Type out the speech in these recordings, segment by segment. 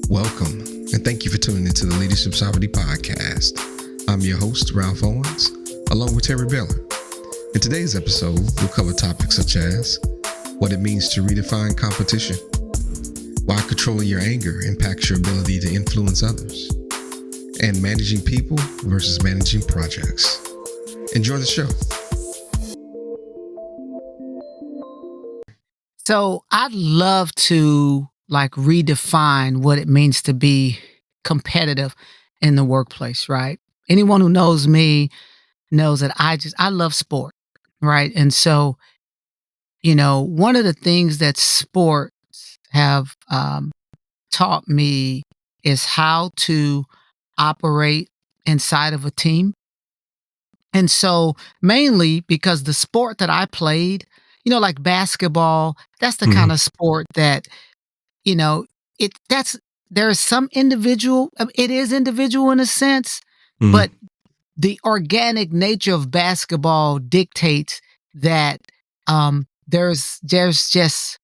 Welcome, and thank you for tuning into the Leadership Sovereignty Podcast. I'm your host, Ralph Owens, along with Terry Baylor. In today's episode, we'll cover topics such as what it means to redefine competition, why controlling your anger impacts your ability to influence others, and managing people versus managing projects. Enjoy the show. So I'd love to redefine what it means to be competitive in the workplace, right? Anyone who knows me knows that I love sport, right? And so, one of the things that sports have taught me is how to operate inside of a team. And so mainly because the sport that I played, like basketball, that's the kind of sport that you know, there is some individual, it is individual in a sense, but the organic nature of basketball dictates that there's just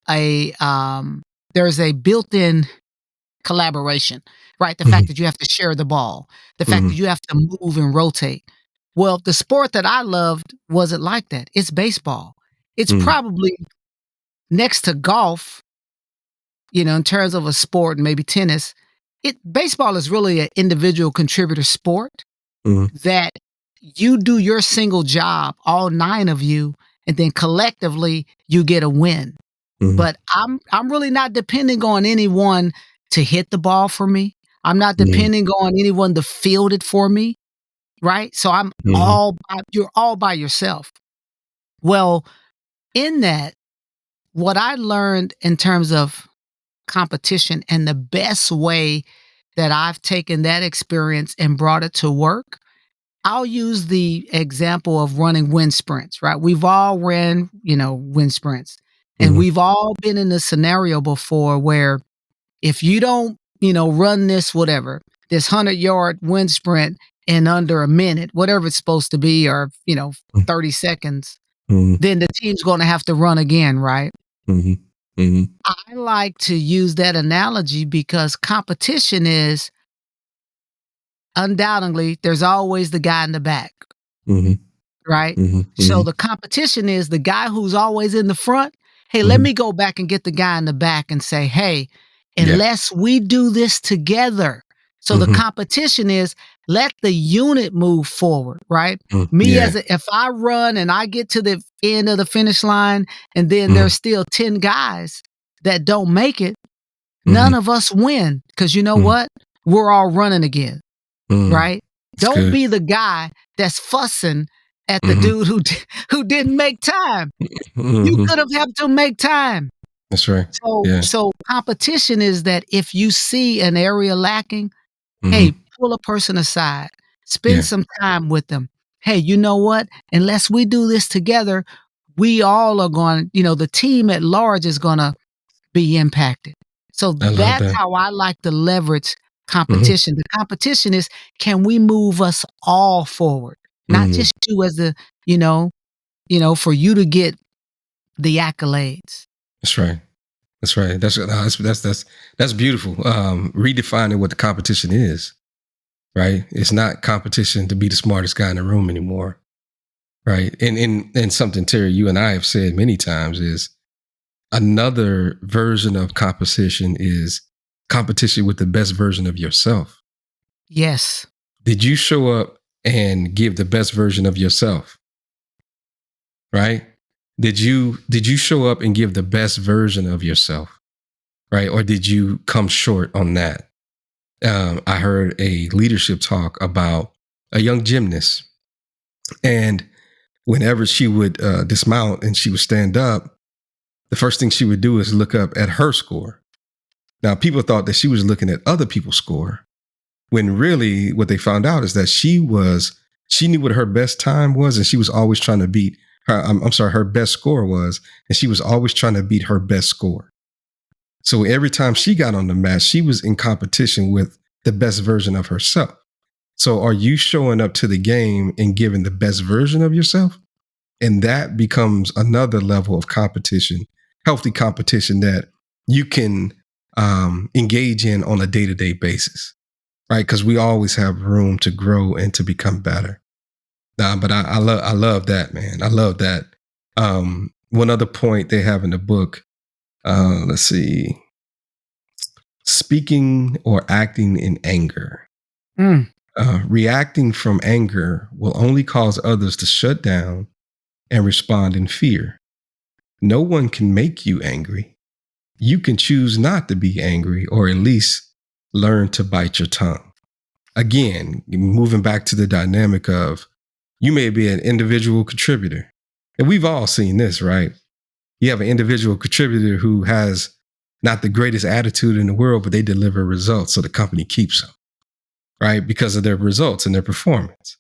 there's a built-in collaboration, right? The fact that you have to share the ball, the fact that you have to move and rotate. Well, the sport that I loved wasn't like that. It's baseball. It's probably next to golf, in terms of a sport, maybe tennis, baseball is really an individual contributor sport that you do your single job, all 9 of you, and then collectively you get a win. But I'm really not depending on anyone to hit the ball for me. I'm not depending on anyone to field it for me, right? So you're all by yourself. Well, in that, what I learned in terms of competition and the best way that I've taken that experience and brought it to work, I'll use the example of running wind sprints, right? We've all ran, wind sprints, and we've all been in a scenario before where if you don't, run this 100-yard wind sprint in under a minute, whatever it's supposed to be, or 30 seconds, then the team's going to have to run again, right? I like to use that analogy because competition is undoubtedly there's always the guy in the back, right? So the competition is the guy who's always in the front. Hey, let me go back and get the guy in the back and say, hey, unless we do this together. So the competition is let the unit move forward, right? If I run and I get to the end of the finish line and then there's still 10 guys that don't make it, none of us win. Because you know what? We're all running again, right? Don't be the guy that's fussing at the dude who didn't make time. You could have helped him make time. That's right. So competition is that if you see an area lacking, hey, pull a person aside, spend some time with them. Hey, you know what? Unless we do this together, we all are going, the team at large is going to be impacted. So that's how I like to leverage competition. The competition is, can we move us all forward? Not just you as for you to get the accolades. That's right. That's right. That's beautiful. Redefining what the competition is, right? It's not competition to be the smartest guy in the room anymore, right? And something, Terry, you and I have said many times is another version of competition is competition with the best version of yourself. Yes. Did you show up and give the best version of yourself? Right? Did you show up and give the best version of yourself? Right? Or did you come short on that? I heard a leadership talk about a young gymnast, and whenever she would dismount and she would stand up, the first thing she would do is look up at her score. Now, people thought that she was looking at other people's score, when really what they found out is that she knew what her best time was, and she was always trying to beat her best score was, and she was always trying to beat her best score. So every time she got on the mat, she was in competition with the best version of herself. So are you showing up to the game and giving the best version of yourself? And that becomes another level of competition, healthy competition, that you can engage in on a day-to-day basis, right? Because we always have room to grow and to become better. But I love that, man. I love that. One other point they have in the book, let's see, speaking or acting in anger. Reacting from anger will only cause others to shut down and respond in fear. No one can make you angry. You can choose not to be angry, or at least learn to bite your tongue. Again, moving back to the dynamic of, you may be an individual contributor. And we've all seen this, right? You have an individual contributor who has not the greatest attitude in the world, but they deliver results, so the company keeps them, right? Because of their results and their performance.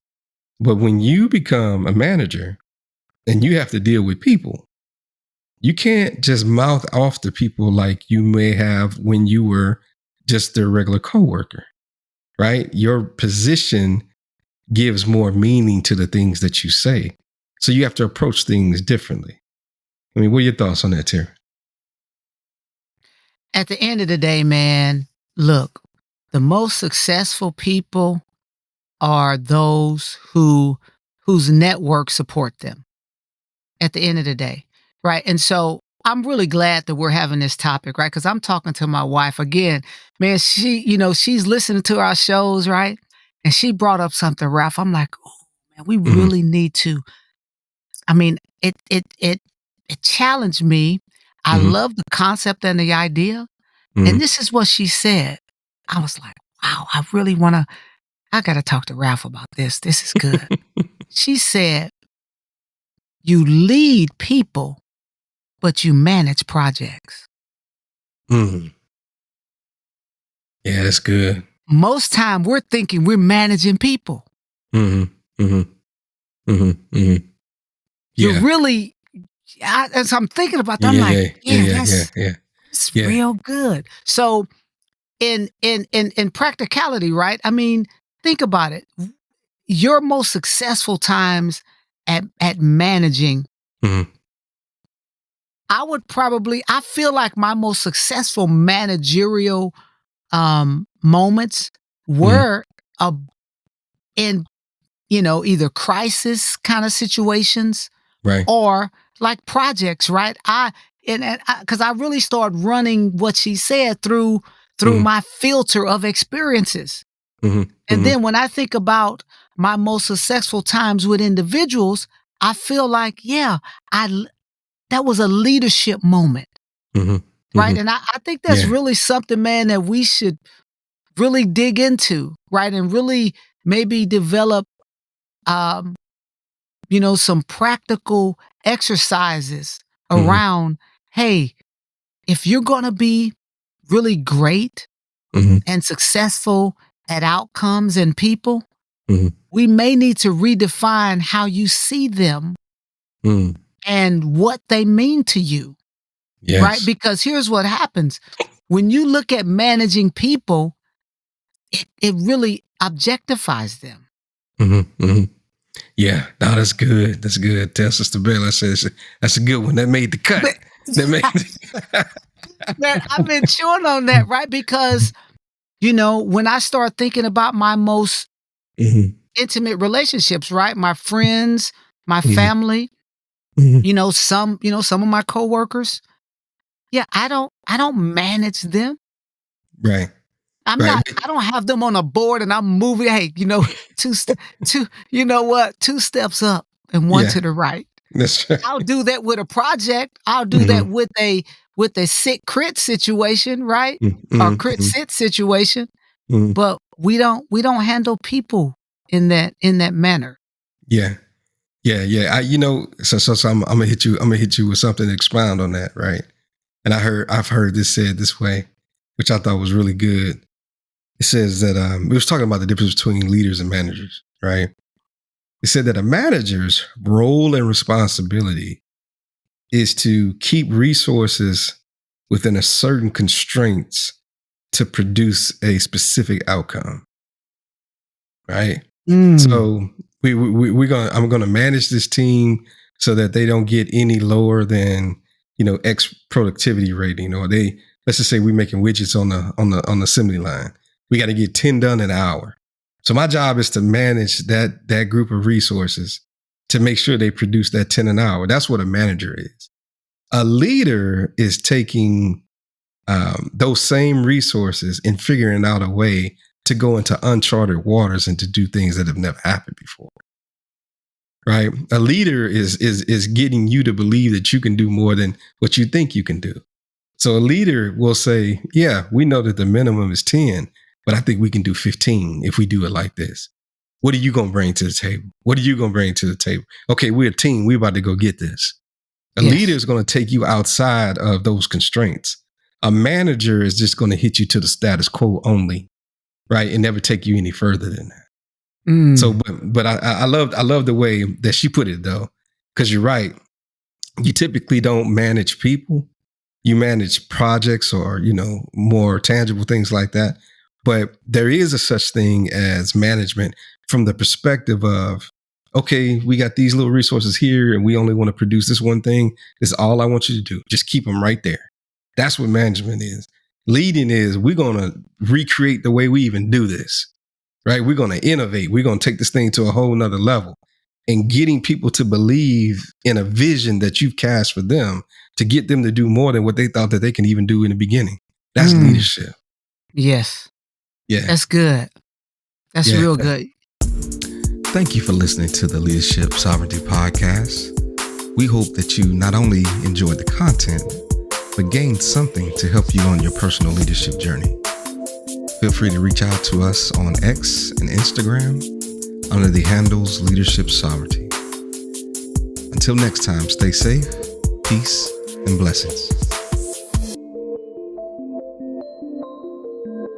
But when you become a manager and you have to deal with people, you can't just mouth off to people like you may have when you were just their regular coworker, right? Your position gives more meaning to the things that you say. So you have to approach things differently. I mean, what are your thoughts on that, Terry? At the end of the day, man, look, the most successful people are those whose network support them at the end of the day, right? And so I'm really glad that we're having this topic, right? Because I'm talking to my wife again. Man, she's listening to our shows, right? And she brought up something, Ralph. I'm like, oh man, we really need to. I mean, it challenged me. I love the concept and the idea. And this is what she said. I was like, wow, I got to talk to Ralph about this. This is good. She said, you lead people, but you manage projects. Yeah, that's good. Most time we're thinking we're managing people. Yeah. You're really, as I'm thinking about that, I'm like, that's real good. So in practicality, right? I mean, think about it. Your most successful times at managing, I feel like my most successful managerial moments were in, either crisis kind of situations, right, or like projects, right? Because I really started running what she said through my filter of experiences. And then when I think about my most successful times with individuals, I feel like, that was a leadership moment, right? And I think that's really something, man, that we should really dig into, right? And really maybe develop, some practical exercises around, hey, if you're going to be really great and successful at outcomes and people, we may need to redefine how you see them and what they mean to you, right? Because here's what happens. When you look at managing people, it really objectifies them. Yeah, no, that's good. That's good. Tell Sister Bella says that's a good one. That made the cut. Man, I've been chewing on that, right? Because, when I start thinking about my most intimate relationships, right? My friends, my family, some of my coworkers. Yeah, I don't manage them. Right. I don't have them on a board and I'm moving, hey, two steps up and one to the right. That's right. I'll do that with a project. I'll do that with a sit crit situation, right? Or crit sit situation. But we don't handle people in that manner. Yeah. So I'm gonna hit you with something to expound on that, right? And I've heard this said this way, which I thought was really good. It says that we was talking about the difference between leaders and managers, right? It said that a manager's role and responsibility is to keep resources within a certain constraints to produce a specific outcome, right? So I'm gonna manage this team so that they don't get any lower than X productivity rating, or they let's just say we're making widgets on the assembly line. We got to get 10 done in an hour. So my job is to manage that group of resources to make sure they produce that 10 an hour. That's what a manager is. A leader is taking those same resources and figuring out a way to go into uncharted waters and to do things that have never happened before. Right? A leader is getting you to believe that you can do more than what you think you can do. So a leader will say, yeah, we know that the minimum is 10, but I think we can do 15 if we do it like this. What are you going to bring to the table? What are you going to bring to the table? Okay, we're a team. We're about to go get this. A leader is going to take you outside of those constraints. A manager is just going to hit you to the status quo only, right? And never take you any further than that. So, but I love the way that she put it though, because you're right. You typically don't manage people. You manage projects or, more tangible things like that. But there is a such thing as management from the perspective of, okay, we got these little resources here and we only want to produce this one thing. This is all I want you to do. Just keep them right there. That's what management is. Leading is we're going to recreate the way we even do this, right? We're going to innovate. We're going to take this thing to a whole nother level, and getting people to believe in a vision that you've cast for them to get them to do more than what they thought that they can even do in the beginning. That's leadership. Yes. Yeah. That's good. That's real good. Thank you for listening to the Leadership Sovereignty Podcast. We hope that you not only enjoyed the content, but gained something to help you on your personal leadership journey. Feel free to reach out to us on X and Instagram under the handles Leadership Sovereignty. Until next time, stay safe, peace, and blessings.